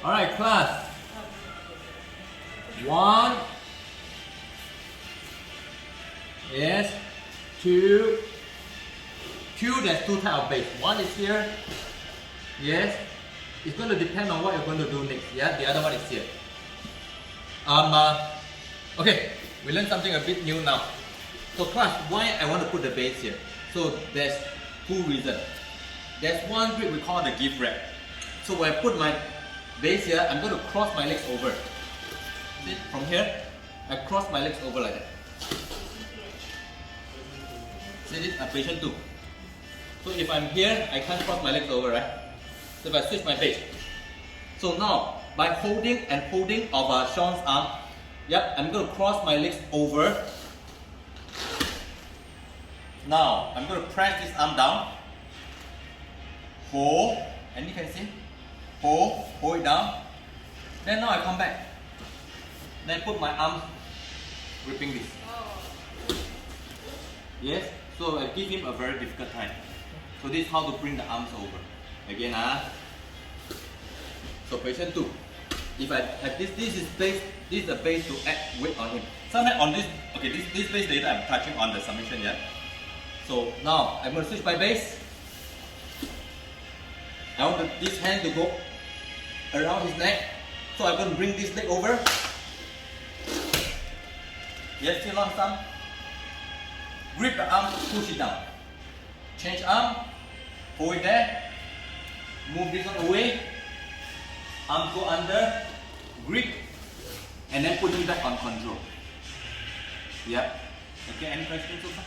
Alright, class. 1. Yes. 2. There's 2 types of base. One is here. Yes. It's going to depend on what you're going to do next. Yeah. The other one is here. Okay. We learned something a bit new now. So class, why I want to put the base here? So there's 2 reasons. There's one grip we call the Gi wrap. So when I put my base here, I'm going to cross my legs over. See, from here, I cross my legs over like that. See this, position 2. So if I'm here, I can't cross my legs over, right? So if I switch my base. So now, by holding of Sean's arm, yep, I'm going to cross my legs over. Now, I'm going to press this arm down. Hold, and you can see, hold it down. Then now I come back. Then put my arm gripping this. Yes, so I give him a very difficult time. So this is how to bring the arms over. Again, so position 2. If I have this is base. This is the base to add weight on him. Sometimes on this, okay, this base later I'm touching on the submission, yeah. So now I'm going to switch my base. I want this hand to go around his neck. So I'm going to bring this leg over. Yes, still long thumb. Grip the arm, push it down. Change arm, hold it there. Move this one away. Arm go under, grip, and then put it back on control. Yep. Okay, any questions so far?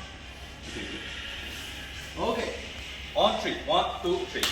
Okay, good. Okay. On 3. 1, 2, 3.